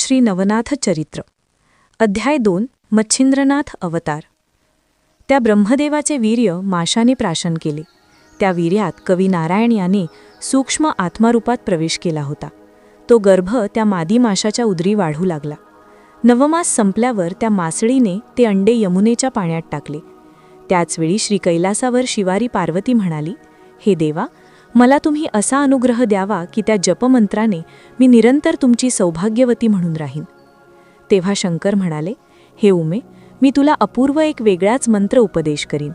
श्री नवनाथ चरित्र अध्याय 2 मच्छिंद्रनाथ अवतार। त्या ब्रह्मदेवाचे वीर्य माशाने प्राशन केले। त्या वीर्यात कवी नारायण याने सूक्ष्म आत्मारूपात प्रवेश केला होता। तो गर्भ त्या मादी माशाच्या उदरी वाढू लागला। नवमास संपल्यावर त्या मासळीने ते अंडे यमुनेच्या पाण्यात टाकले। त्याचवेळी श्री कैलासावर शिवारी पार्वती म्हणाली, हे देवा, मला तुम्ही असा अनुग्रह द्यावा की त्या जपमंत्राने मी निरंतर तुमची सौभाग्यवती म्हणून राहीन। तेव्हा शंकर म्हणाले, हे उमे, मी तुला अपूर्व एक वेगळाच मंत्र उपदेश करीन,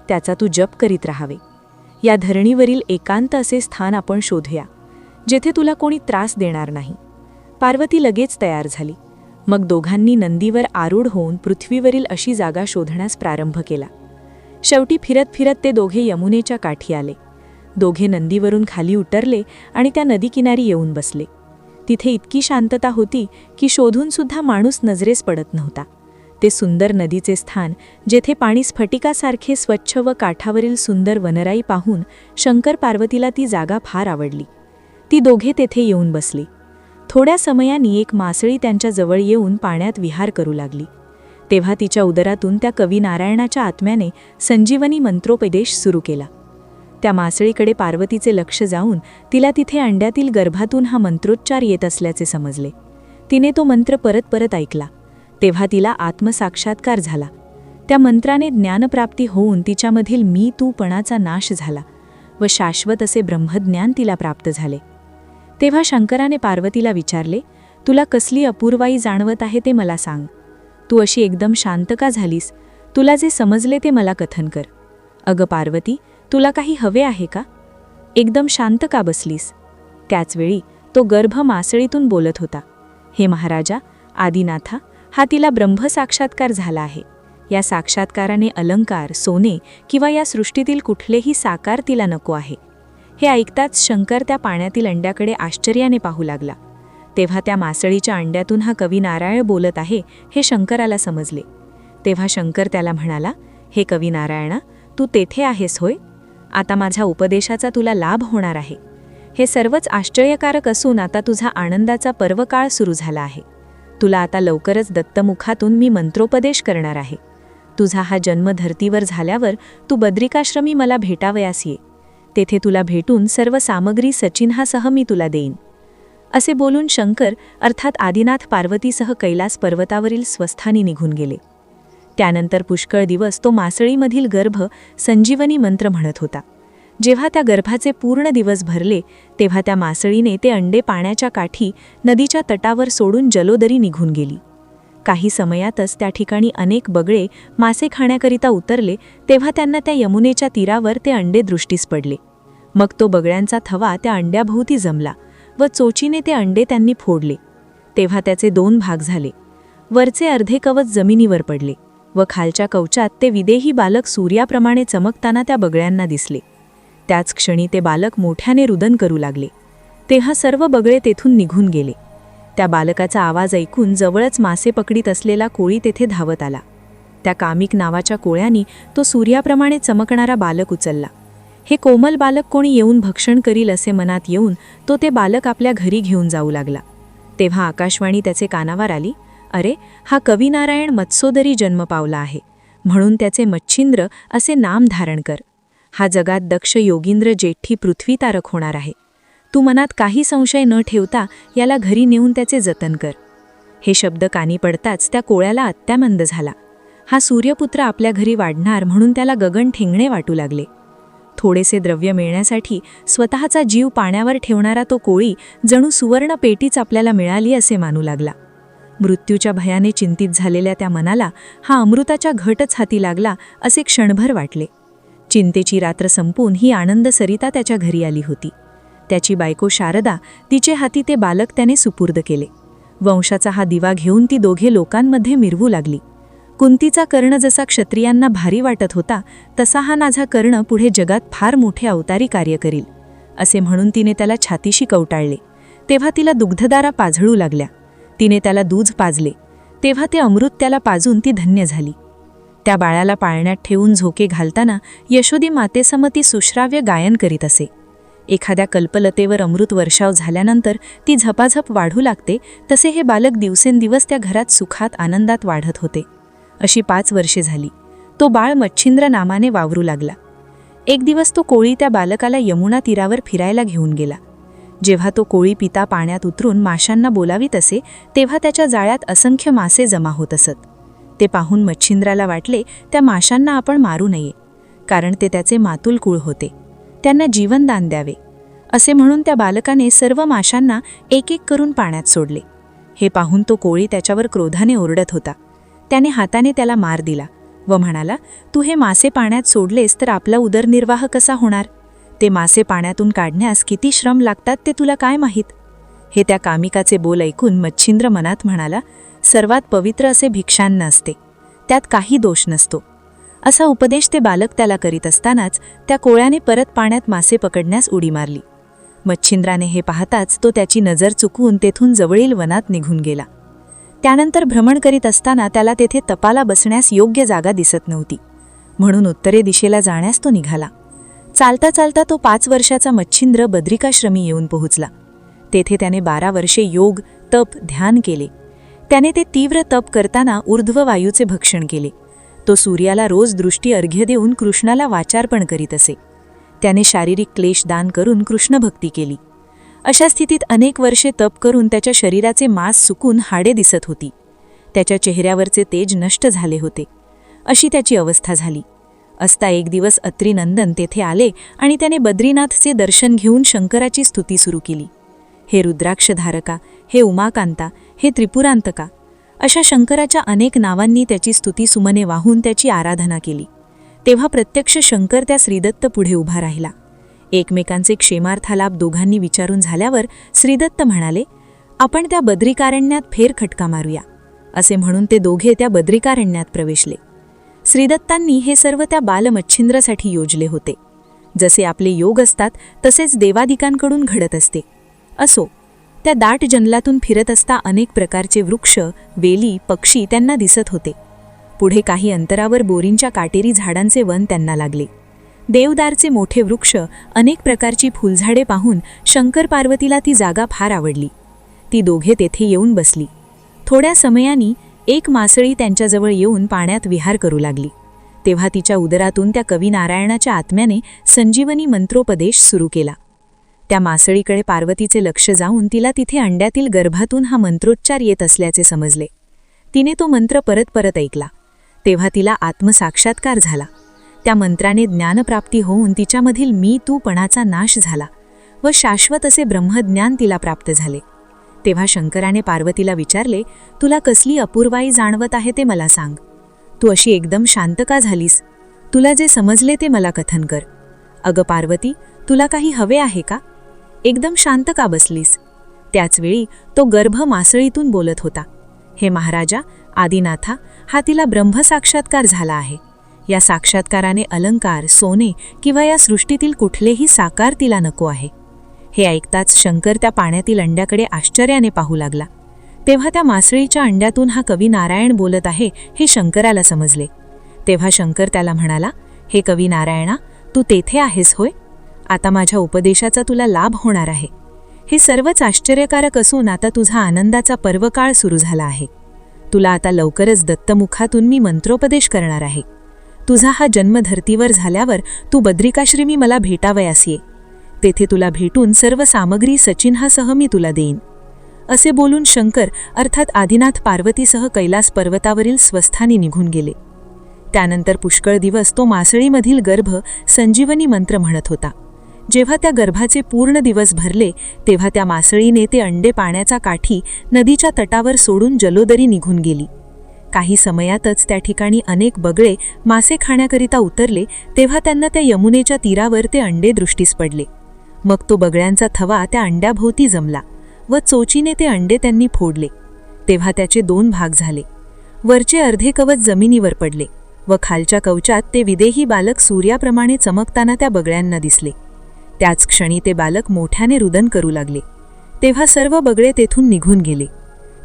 त्याचा तू जप करीत राहावे। या धरणीवरील एकांत असे स्थान आपण शोधूया, जेथे तुला कोणी त्रास देणार नाही। पार्वती लगेच तयार झाली। मग दोघांनी नंदीवर आरूढ होऊन पृथ्वीवरील अशी जागा शोधण्यास प्रारंभ केला। शेवटी फिरत फिरत ते दोघे यमुनेच्या काठी आले। दोघे नंदीवरून खाली उतरले आणि त्या नदीकिनारी येऊन बसले। तिथे इतकी शांतता होती की शोधून सुद्धा माणूस नजरेस पडत नव्हता। ते सुंदर नदीचे स्थान, जेथे पाणी स्फटिकासारखे स्वच्छ व काठावरील सुंदर वनराई पाहून शंकर पार्वतीला ती जागा फार आवडली। ती दोघे तेथे येऊन बसली। थोड्या समयानी एक मासळी त्यांच्या जवळ येऊन पाण्यात विहार करू लागली। तेव्हा तिच्या उदरातून त्या कवी नारायणाच्या आत्म्याने संजीवनी मंत्रोपदेश सुरू केला। त्या मासळीकडे पार्वतीचे लक्ष जाऊन तिला तिथे अंड्यातील गर्भातून हा मंत्रोच्चार येत असल्याचे समजले। तिने तो मंत्र परत परत ऐकला। तेव्हा तिला आत्मसाक्षात्कार झाला। त्या मंत्राने ज्ञानप्राप्ती होऊन तिच्यामधील मी तूपणाचा नाश झाला व शाश्वत असे ब्रह्मज्ञान तिला प्राप्त झाले। तेव्हा शंकराने पार्वतीला विचारले, तुला कसली अपूर्वाई जाणवत आहे ते मला सांग। तू अशी एकदम शांत का झालीस? तुला जे समजले ते मला कथन कर। अगं पार्वती, तुला काही हवे आहे का? एकदम शांत का बसलीस? त्याचवेळी तो गर्भ मासळीतून बोलत होता, हे महाराजा आदिनाथा, हा तिला ब्रह्मसाक्षात्कार झाला आहे। या साक्षात्काराने अलंकार, सोने किंवा या सृष्टीतील कुठलेही साकार तिला नको आहे। हे ऐकताच शंकर त्या पाण्यातील अंड्याकडे आश्चर्याने पाहू लागला। तेव्हा त्या मासळीच्या अंड्यातून हा कवी नारायण बोलत आहे हे शंकराला समजले। तेव्हा शंकर त्याला म्हणाला, हे कवी नारायणा, तू तेथे आहेस होय? आता माझ्या उपदेशाचा तुला लाभ होणार आहे। हे सर्वच आश्चर्यकारक असून आता तुझा आनंदाचा पर्वकाळ सुरू झाला आहे। तुला आता लवकरच दत्तमुखातून मी मंत्रोपदेश करणार आहे। तुझा हा जन्म धर्तीवर झाल्यावर तू बद्रिकाश्रमी मला भेटावयास ये। तेथे तुला भेटून सर्व सामग्री सचिन्हासह मी तुला देईन। असे बोलून शंकर अर्थात आदिनाथ पार्वतीसह कैलास पर्वतावरील स्वस्थानी निघून गेले। त्यानंतर पुष्कळ दिवस तो मासळीमधील गर्भ संजीवनी मंत्र म्हणत होता। जेव्हा त्या गर्भाचे पूर्ण दिवस भरले तेव्हा त्या मासळीने ते अंडे पाण्याच्या काठी नदीच्या तटावर सोडून जलोदरी निघून गेली। काही समयातच त्या ठिकाणी अनेक बगळे मासे खाण्याकरिता उतरले। तेव्हा त्यांना त्या यमुनेच्या तीरावर ते अंडे दृष्टीस पडले। मग तो बगळ्यांचा थवा त्या अंड्याभोवती जमला व चोचीने ते अंडे त्यांनी फोडले। तेव्हा त्याचे 2 भाग झाले। वरचे अर्धे कवच जमिनीवर पडले व खालच्या कवचात ते विदेही बालक सूर्याप्रमाणे चमकताना त्या बगळ्यांना दिसले। त्याच क्षणी ते बालक मोठ्याने रुदन करू लागले। तेव्हा सर्व बगळे तेथून निघून गेले। त्या बालकाचा आवाज ऐकून जवळच मासे पकडीत असलेला कोळी तेथे धावत आला। त्या कामिक नावाच्या कोळ्यानी तो सूर्याप्रमाणे चमकणारा बालक उचलला। हे कोमल बालक कोणी येऊन भक्षण करील असे मनात येऊन तो ते बालक आपल्या घरी घेऊन जाऊ लागला। तेव्हा आकाशवाणी त्याचे कानावर आली, अरे, हा कवी नारायण मत्सोदरी जन्म पावला आहे, म्हणून त्याचे मच्छिंद्र असे नाम धारण कर। हा जगात दक्ष योगींद्र जेठ्ठी पृथ्वी तारक होणार आहे। तू मनात काही संशय न ठेवता याला घरी नेऊन त्याचे जतन कर। हे शब्द कानी पडताच त्या कोळ्याला अत्यानंद झाला। हा सूर्यपुत्र आपल्या घरी वाढणार म्हणून त्याला गगन ठेंगणे वाटू लागले। थोडेसे द्रव्य मिळण्यासाठी स्वतःचा जीव पाण्यावर ठेवणारा तो कोळी जणू सुवर्ण पेटीच आपल्याला मिळाली असे मानू लागला। मृत्यूच्या भयाने चिंतित झालेल्या त्या मनाला हा अमृताच्या घटच हाती लागला असे क्षणभर वाटले। चिंतेची रात्र संपून ही आनंद सरिता त्याच्या घरी आली होती। त्याची बायको शारदा, तिचे हाती ते बालक त्याने सुपूर्द केले। वंशाचा हा दिवा घेऊन ती दोघे लोकांमध्ये मिरवू लागली। कुंतीचा कर्ण जसा क्षत्रियांना भारी वाटत होता तसा हा माझा कर्ण पुढे जगात फार मोठे अवतारी कार्य करील असे म्हणून तिने त्याला छातीशी कवटाळले। तेव्हा तिला दुग्धदारा पाझळू लागल्या। तिने त्याला दूध पाजले। तेव्हा ते अमृत त्याला पाजून ती धन्य झाली। त्या बाळाला पाळण्यात ठेवून झोके घालताना यशोदी मातेसम ती सुश्राव्य गायन करीत असे। एखाद्या कल्पलतेवर अमृत वर्षाव झाल्यानंतर ती झपाझप वाढू लागते, तसे हे बालक दिवसेंदिवस त्या घरात सुखात आनंदात वाढत होते. अशी 5 वर्षे झाली. तो बाळ मच्छिंद्र नामाने वावरू लागला. एक दिवस तो कोळी त्या बालकाला यमुना तीरावर फिरायला घेऊन गेला. जेव्हा तो कोळी पिता पाण्यात उतरून माशांना बोलावीत असे, तेव्हा त्याच्या जाळ्यात असंख्य मासे जमा होत असत. ते पाहून मच्छिंद्राला वाटले, त्या माशांना आपण मारू नये, कारण ते त्याचे मातुल कुळ होते. त्यांना जीवनदान द्यावे. असे म्हणून त्या बालकाने सर्व माशांना एक एक करून पाण्यात सोडले. हे पाहून तो कोळी त्याच्यावर क्रोधाने ओरडत होता. त्याने हाताने त्याला मार दिला व म्हणाला, तू हे मासे पाण्यात सोडलेस तर आपला उदरनिर्वाह कसा होणार? ते मासे पाण्यातून काढण्यास किती श्रम लागतात ते तुला काय माहीत? हे त्या कामिकाचे बोल ऐकून मच्छिंद्र मनात म्हणाला, सर्वात पवित्र असे भिक्षान्न असते, त्यात काही दोष नसतो. असा उपदेश ते बालक त्याला करीत असतानाच त्या कोळ्याने परत पाण्यात मासे पकडण्यास उडी मारली. मच्छिंद्राने हे पाहताच तो त्याची नजर चुकवून तेथून जवळील वनात निघून गेला. त्यानंतर भ्रमण करीत असताना त्याला तेथे तपाला बसण्यास योग्य जागा दिसत नव्हती, म्हणून उत्तरे दिशेला जाण्यास तो निघाला. चालता चालता तो 5 वर्षाचा मच्छिंद्र बद्रिकाश्रमी येऊन पोहोचला. तेथे त्याने 12 वर्षे योग, तप, ध्यान केले. त्याने ते तीव्र तप करताना ऊर्ध्व वायूचे भक्षण केले. तो सूर्याला रोज दृष्टी अर्घ्य देऊन कृष्णाला वाचार्पण करीत असे. त्याने शारीरिक क्लेश दान करून कृष्णभक्ती केली. अशा स्थितीत अनेक वर्षे तप करून त्याच्या शरीराचे मांस सुकून हाडे दिसत होती. त्याच्या चेहऱ्यावरचे तेज नष्ट झाले होते. अशी त्याची अवस्था झाली असता एक दिवस अत्रिनंदन तेथे आले आणि त्याने बद्रीनाथचे दर्शन घेऊन शंकराची स्तुती सुरू केली. हे रुद्राक्षधारका, हे उमाकांता, हे त्रिपुरांतका, अशा शंकराच्या अनेक नावांनी त्याची स्तुती सुमने वाहून त्याची आराधना केली. तेव्हा प्रत्यक्ष शंकर त्या श्रीदत्त पुढे उभा राहिला. एकमेकांचे क्षेमार्थालाभ दोघांनी विचारून झाल्यावर श्रीदत्त म्हणाले, आपण त्या बद्रिकारण्यात फेरखटका मारूया. असे म्हणून ते दोघे त्या बद्रिकारण्यात प्रवेशले. श्रीदत्तांनी हे सर्व त्या बालमच्छिंद्रासाठी योजले होते. जसे आपले योग असतात तसेच देवादिकांकडून घडत असते. असो, त्या दाट जंगलातून फिरत असता अनेक प्रकारचे वृक्ष, वेली, पक्षी त्यांना दिसत होते. पुढे काही अंतरावर बोरींच्या काटेरी झाडांचे वन त्यांना लागले. देवदारचे मोठे वृक्ष, अनेक प्रकारची फुलझाडे पाहून शंकर पार्वतीला ती जागा फार आवडली. ती दोघे तेथे येऊन बसली. थोड्या समयानी एक मासळी त्यांच्याजवळ येऊन पाण्यात विहार करू लागली. तेव्हा तिच्या उदरातून त्या कवी नारायणाच्या आत्म्याने संजीवनी मंत्रोपदेश सुरू केला. त्या मासळीकडे पार्वतीचे लक्ष जाऊन तिला तिथे अंड्यातील गर्भातून हा मंत्रोच्चार येत असल्याचे समजले. तिने तो मंत्र परत परत ऐकला. तेव्हा तिला आत्मसाक्षात्कार झाला. त्या मंत्राने ज्ञानप्राप्ती होऊन तिच्यामधील मी तूपणाचा नाश झाला व शाश्वत असे ब्रह्मज्ञान तिला प्राप्त झाले. तेव्हा शंकराने पार्वतीला विचारले, तुला कसली अपूर्वाई जाणवत आहे ते मला सांग. तू अशी एकदम शांत का झालीस? तुला जे समजले ते मला कथन कर. अगं पार्वती, तुला काही हवे आहे का? एकदम शांत का बसलीस? त्याचवेळी तो गर्भ मासळीतून बोलत होता, हे महाराजा आदिनाथा, हा तिला ब्रह्मसाक्षात्कार झाला आहे. या साक्षात्काराने अलंकार, सोने किंवा या सृष्टीतील कुठलेही साकार तिला नको आहे. हे ऐकताच शंकर त्या पाण्यातील अंड्याकडे आश्चर्याने पाहू लागला. तेव्हा त्या मासळीच्या अंड्यातून हा कवी नारायण बोलत आहे हे शंकराला समजले. तेव्हा शंकर त्याला म्हणाला, हे कवी नारायणा, तू तेथे आहेस होय? आता माझ्या उपदेशाचा तुला लाभ होणार आहे. हे सर्वच आश्चर्यकारक असून आता तुझा आनंदाचा पर्वकाळ सुरू झाला आहे. तुला आता लवकरच दत्तमुखातून मी मंत्रोपदेश करणार आहे. तुझा हा जन्म धर्तीवर झाल्यावर तू बद्रिकाश्रमी मला भेटावयास ये. तेथे तुला भेटून सर्व सामग्री सचिन्हासह मी तुला देईन. असे बोलून शंकर अर्थात आदिनाथ पार्वतीसह कैलास पर्वतावरील स्वस्थानी निघून गेले. त्यानंतर पुष्कळ दिवस तो मासळीमधील गर्भ संजीवनी मंत्र म्हणत होता. जेव्हा त्या गर्भाचे पूर्ण दिवस भरले तेव्हा त्या मासळीने ते अंडे पाण्याचा काठी नदीच्या तटावर सोडून जलोदरी निघून गेली. काही समयातच त्या ठिकाणी अनेक बगळे मासे खाण्याकरिता उतरले. तेव्हा त्यांना त्या यमुनेच्या तीरावर ते अंडे दृष्टीस पडले. मग तो बगळ्यांचा थवा त्या अंड्याभोवती जमला व चोचीने ते अंडे त्यांनी फोडले. तेव्हा त्याचे 2 भाग झाले. वरचे अर्धे कवच जमिनीवर पडले व खालच्या कवचात ते विदेही बालक सूर्याप्रमाणे चमकताना त्या बगळ्यांना दिसले. त्याच क्षणी ते बालक मोठ्याने रुदन करू लागले. तेव्हा सर्व बगळे तेथून निघून गेले.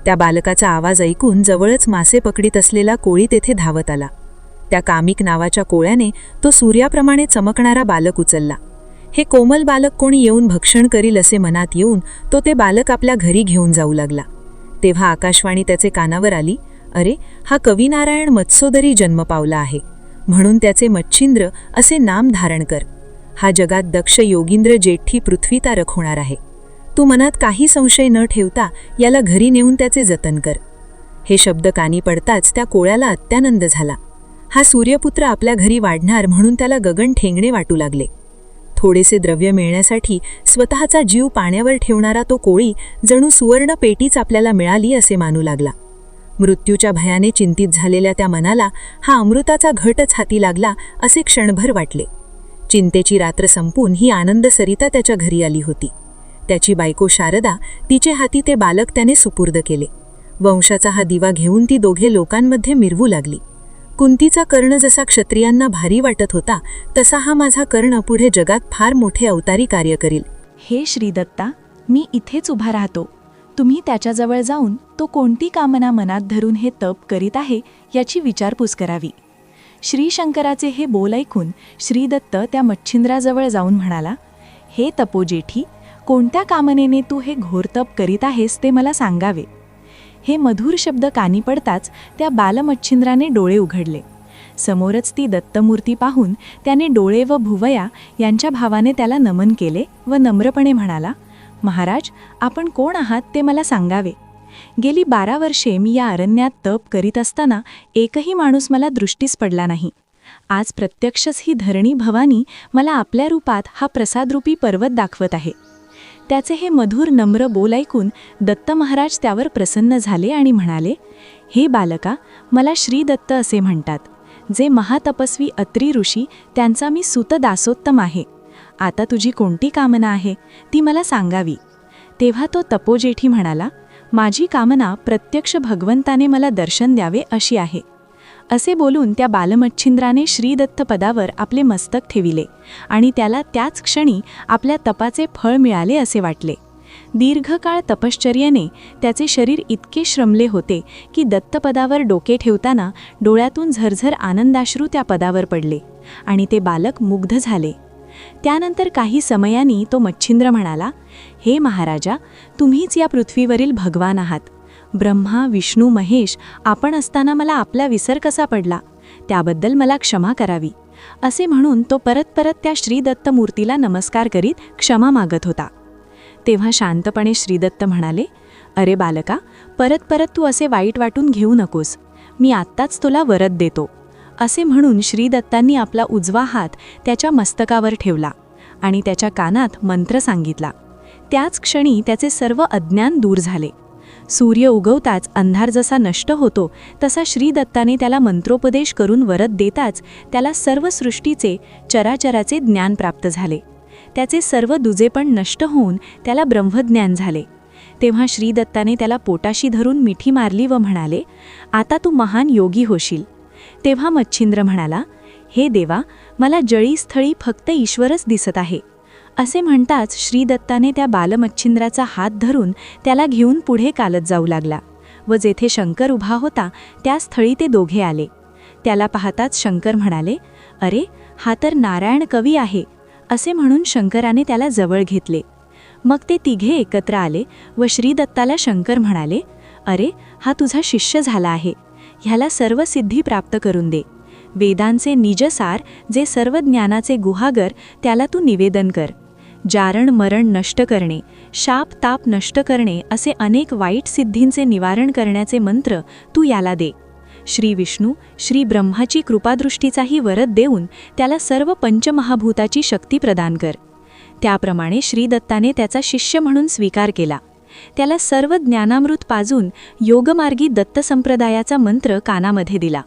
त्या बालकाचा आवाज ऐकून जवळच मासे पकडीत असलेला कोळी तेथे धावत आला. त्या कामिक नावाच्या कोळ्याने तो सूर्याप्रमाणे चमकणारा बालक उचलला. हे कोमल बालक कोणी येऊन भक्षण करील असे मनात येऊन तो ते बालक आपल्या घरी घेऊन जाऊ लागला. तेव्हा आकाशवाणी त्याचे कानावर आली, अरे, हा कविनारायण मत्सोदरी जन्म पावला आहे, म्हणून त्याचे मच्छिंद्र असे नाम धारण कर. हा जगात दक्ष योगींद्र जेठ्ठी पृथ्वीतारक होणार आहे. तू मनात काही संशय न ठेवता याला घरी नेऊन त्याचे जतन कर. हे शब्द कानी पडताच त्या कोळ्याला अत्यानंद झाला. हा सूर्यपुत्र आपल्या घरी वाढणार म्हणून त्याला गगन ठेंगणे वाटू लागले. थोडेसे द्रव्य मिळण्यासाठी स्वतःचा जीव पाण्यावर ठेवणारा तो कोळी जणू सुवर्ण पेटीच आपल्याला मिळाली असे मानू लागला. मृत्यूच्या भयाने चिंतित झालेल्या त्या मनाला हा अमृताचा घटच हाती लागला असे क्षणभर वाटले. चिंतेची रात्र संपून ही आनंद सरिता त्याच्या घरी आली होती. त्याची बायको शारदा, तिचे हाती ते बालक त्याने सुपूर्द केले. वंशाचा हा दिवा घेऊन ती दोघे लोकांमध्ये मिरवू लागली. कुंतीचा कर्ण जसा क्षत्रियांना भारी वाटत होता, तसा हा माझा कर्ण पुढे जगात फार मोठे अवतारी कार्य करील. हे श्रीदत्ता, मी इथेच उभा राहतो. तुम्ही त्याच्याजवळ जाऊन तो कोणती कामना मनात धरून हे तप करीत आहे याची विचारपूस करावी. श्रीशंकराचे हे बोल ऐकून श्रीदत्त त्या मच्छिंद्राजवळ जाऊन म्हणाला, हे तपोजेठी, कोणत्या कामनेने तू हे घोर तप करीत आहेस ते मला सांगावे. हे मधुर शब्द कानी पडताच त्या बालमच्छिंद्राने डोळे उघडले. समोरच ती दत्तमूर्ती पाहून त्याने डोळे व भुवया यांच्या भावाने त्याला नमन केले व नम्रपणे म्हणाला, महाराज, आपण कोण आहात ते मला सांगावे. गेली 12 वर्षे मी या अरण्यात तप करीत असताना एकही माणूस मला दृष्टीस पडला नाही. आज प्रत्यक्षच ही धरणी भवानी मला आपल्या रूपात हा प्रसादरूपी पर्वत दाखवत आहे. त्याचे हे मधुर नम्र बोल ऐकून दत्त महाराज त्यावर प्रसन्न झाले आणि म्हणाले, हे बालका, मला श्रीदत्त असे म्हणतात. जे महातपस्वी अत्री ऋषी त्यांचा मी सुत दासोत्तम आहे. आता तुझी कोणती कामना आहे ती मला सांगावी. तेव्हा तो तपोजेठी म्हणाला, माझी कामना प्रत्यक्ष भगवंताने मला दर्शन द्यावे अशी आहे. असे बोलून त्या बालमच्छिंद्राने श्रीदत्त पदावर आपले मस्तक ठेविले आणि त्याला त्याच क्षणी आपल्या तपाचे फळ मिळाले असे वाटले. दीर्घकाळ तपश्चर्येने त्याचे शरीर इतके श्रमले होते की दत्तपदावर डोके ठेवताना डोळ्यातून झरझर आनंदाश्रू त्या पदावर पडले आणि ते बालक मुग्ध झाले. त्यानंतर काही समयानी तो मच्छिंद्र म्हणाला, हे महाराजा, तुम्हीच या पृथ्वीवरील भगवान आहात. ब्रह्मा, विष्णू, महेश आपण असताना मला आपला विसर कसा पडला, त्याबद्दल मला क्षमा करावी. असे म्हणून तो परत परत त्या श्रीदत्त मूर्तीला नमस्कार करीत क्षमा मागत होता. तेव्हा शांतपणे श्रीदत्त म्हणाले, अरे बालका, परत परत तू असे वाईट वाटून घेऊ नकोस. मी आत्ताच तुला वरद देतो. असे म्हणून श्रीदत्तांनी आपला उजवा हात त्याच्या मस्तकावर ठेवला आणि त्याच्या कानात मंत्र सांगितला. त्याच क्षणी त्याचे सर्व अज्ञान दूर झाले. सूर्य उगवताच अंधार जसा नष्ट होतो तसा श्रीदत्ताने त्याला मंत्रोपदेश करून वरद देताच त्याला सर्व सृष्टीचे, चराचराचे ज्ञान प्राप्त झाले. त्याचे सर्व दुजेपण नष्ट होऊन त्याला ब्रह्मज्ञान झाले. तेव्हा श्रीदत्ताने त्याला पोटाशी धरून मिठी मारली व म्हणाले, आता तू महान योगी होशील. तेव्हा मच्छिंद्र म्हणाला, हे देवा, मला जळीस्थळी फक्त ईश्वरच दिसत आहे. असे म्हणताच श्रीदत्ताने त्या बालमच्छिंद्राचा हात धरून त्याला घेऊन पुढे चालत जाऊ लागला व जेथे शंकर उभा होता त्या स्थळी ते दोघे आले. त्याला पाहताच शंकर म्हणाले, अरे, हा तर नारायण कवी आहे. असे म्हणून शंकराने त्याला जवळ घेतले. मग ते तिघे एकत्र आले व श्रीदत्ताला शंकर म्हणाले, अरे, हा तुझा शिष्य झाला आहे. ह्याला सर्व सिद्धी प्राप्त करून दे. वेदांचे निजसार, जे सर्व ज्ञानाचे गुहागर, त्याला तू निवेदन कर. जारण मरण नष्ट करणे, शाप ताप नष्ट करणे असे अनेक वाईट सिद्धींचे निवारण करण्याचे मंत्र तू याला दे. श्री विष्णू, श्री ब्रह्माची कृपादृष्टीचाही वरद देऊन त्याला सर्व पंचमहाभूताची शक्ती प्रदान कर. त्याप्रमाणे श्रीदत्ताने त्याचा शिष्य म्हणून स्वीकार केला. त्याला सर्व ज्ञानामृत पाजून योगमार्गी दत्त संप्रदायाचा मंत्र कानामध्ये दिला.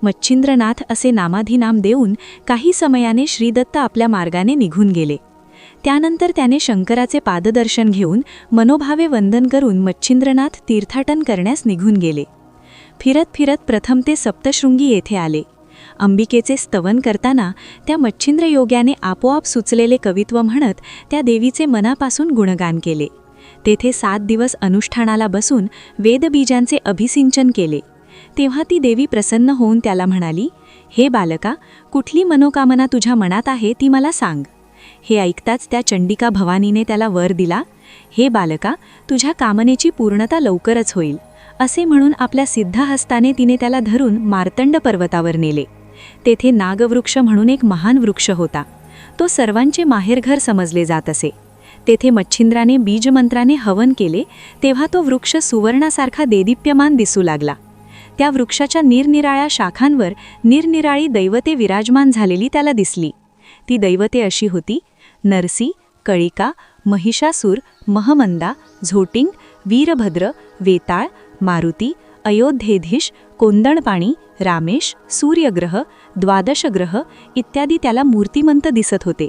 मच्छिंद्रनाथ असे नामाधिनाम देऊन काही समयाने श्रीदत्त आपल्या मार्गाने निघून गेले. त्यानंतर त्याने शंकराचे पाददर्शन घेऊन मनोभावे वंदन करून मच्छिंद्रनाथ तीर्थाटन करण्यास निघून गेले. फिरत फिरत प्रथम ते सप्तशृंगी येथे आले. अंबिकेचे स्तवन करताना त्या मच्छिंद्र योग्याने आपोआप सुचलेले कवित्व म्हणत त्या देवीचे मनापासून गुणगान केले. तेथे 7 दिवस अनुष्ठानाला बसून वेदबीजांचे अभिसिंचन केले. तेव्हा ती देवी प्रसन्न होऊन त्याला म्हणाली, हे बालका, कुठली मनोकामना तुझ्या मनात आहे ती मला सांग. हे ऐकताच त्या चंडिका भवानीने त्याला वर दिला, हे बालका, तुझ्या कामनेची पूर्णता लवकरच होईल, असे म्हणून आपल्या सिद्धहस्ताने तिने त्याला धरून मार्तंड पर्वतावर नेले. तेथे नागवृक्ष म्हणून एक महान वृक्ष होता. तो सर्वांचे माहेरघर समजले जात असे. तेथे मच्छिंद्राने बीजमंत्राने हवन केले तेव्हा तो वृक्ष सुवर्णासारखा देदीप्यमान दिसू लागला. त्या वृक्षाच्या निरनिराळ्या शाखांवर निरनिराळी दैवते विराजमान झालेली त्याला दिसली. ती दैवते अशी होती: नरसी, कळिका, महिषासूर, महमंदा, झोटिंग, वीरभद्र, वेताळ, मारुती, अयोध्येधीश, कोंदणपाणी, रामेश, सूर्यग्रह, द्वादशग्रह इत्यादी त्याला मूर्तिमंत दिसत होते.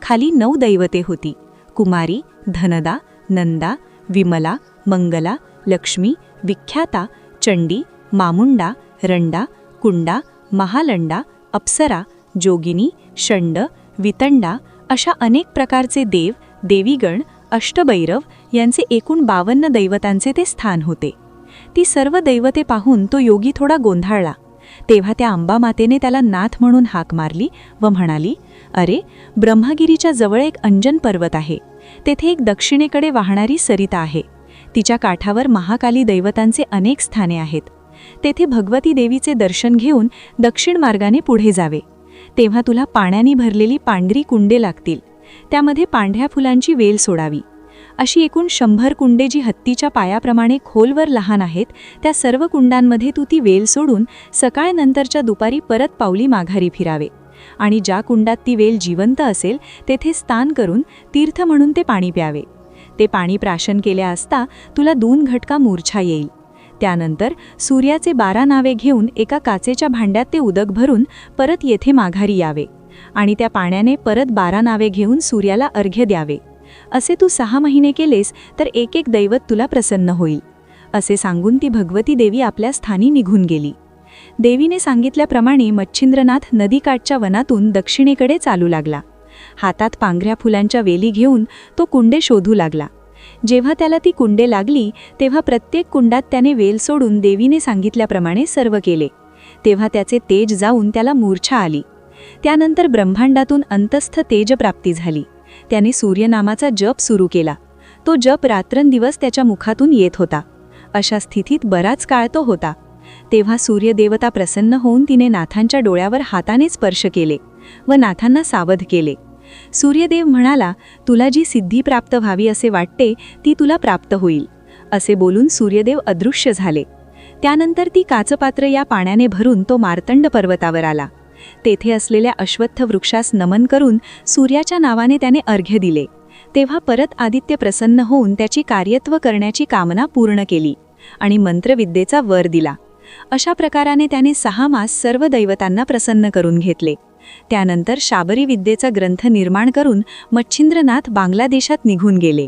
खाली 9 दैवते होती: कुमारी, धनदा, नंदा, विमला, मंगला, लक्ष्मी, विख्याता, चंडी, मामुंडा, रंडा, कुंडा, महालंडा, अप्सरा, जोगिनी, षंड, वितंडा अशा अनेक प्रकारचे देव, देवीगण, अष्टभैरव यांचे एकूण 52 दैवतांचे ते स्थान होते. ती सर्व दैवते पाहून तो योगी थोडा गोंधळला. तेव्हा त्या अंबामातेने त्याला नाथ म्हणून हाक मारली व म्हणाली, अरे, ब्रह्मगिरीच्या जवळ एक अंजन पर्वत आहे. तेथे एक दक्षिणेकडे वाहणारी सरिता आहे. तिच्या काठावर महाकाली दैवतांचे अनेक स्थाने आहेत. तेथे भगवती देवीचे दर्शन घेऊन दक्षिण मार्गाने पुढे जावे. तेव्हा तुला पाण्याने भरलेली पांढरी कुंडे लागतील. त्यामध्ये पांढऱ्या फुलांची वेल सोडावी. अशी एकूण 100 कुंडे जी हत्तीच्या पायाप्रमाणे खोलवर लहान आहेत, त्या सर्व कुंडांमध्ये तू ती वेल सोडून सकाळनंतरच्या दुपारी परत पावली माघारी फिरावे आणि ज्या कुंडात ती वेल जिवंत असेल तेथे स्नान करून तीर्थ म्हणून ते पाणी प्यावे. ते पाणी प्राशन केल्या असता तुला 2 घटका मूर्छा येईल. त्यानंतर सूर्याचे 12 नावे घेऊन एका काचेच्या भांड्यात ते उदक भरून परत येथे माघारी यावे आणि त्या पाण्याने परत 12 नावे घेऊन सूर्याला अर्घ्य द्यावे. असे तू 6 महिने केलेस तर एक एक दैवत तुला प्रसन्न होईल, असे सांगून ती भगवती देवी आपल्या स्थानी निघून गेली. देवीने सांगितल्याप्रमाणे मच्छिंद्रनाथ नदीकाठच्या वनातून दक्षिणेकडे चालू लागला. हातात पांढऱ्या फुलांच्या वेली घेऊन तो कुंडे शोधू लागला. जेव्हा त्याला ती कुंडे लागली तेव्हा प्रत्येक कुंडात त्याने वेल सोडून देवीने सांगितल्याप्रमाणे सर्व केले. तेव्हा त्याचे तेज जाऊन त्याला मूर्छा आली. त्यानंतर ब्रह्मांडातून अंतस्थ तेज प्राप्ती झाली. त्याने सूर्यनामाचा जप सुरू केला. तो जप रात्रंदिवस त्याच्या मुखातून येत होता. अशा स्थितीत बराच काळ तो होता. तेव्हा सूर्यदेवता प्रसन्न होऊन तिने नाथांच्या डोळ्यावर हाताने स्पर्श केले व नाथांना सावध केले. सूर्यदेव म्हणाला, तुला जी सिद्धी प्राप्त व्हावी असे वाटते ती तुला प्राप्त होईल, असे बोलून सूर्यदेव अदृश्य झाले. त्यानंतर ती काचपात्र या पाण्याने भरून तो मार्तंड पर्वतावर आला. तेथे असलेल्या अश्वत्थ वृक्षास नमन करून सूर्याच्या नावाने त्याने अर्घ्य दिले. तेव्हा परत आदित्य प्रसन्न होऊन त्याची कार्यत्व करण्याची कामना पूर्ण केली आणि मंत्रविद्येचा वर दिला. अशा प्रकाराने त्याने 6 मास सर्व दैवतांना प्रसन्न करून घेतले. त्यानंतर शाबरी विद्येचा ग्रंथ निर्माण करून मच्छिंद्रनाथ बांगलादेशात निघून गेले.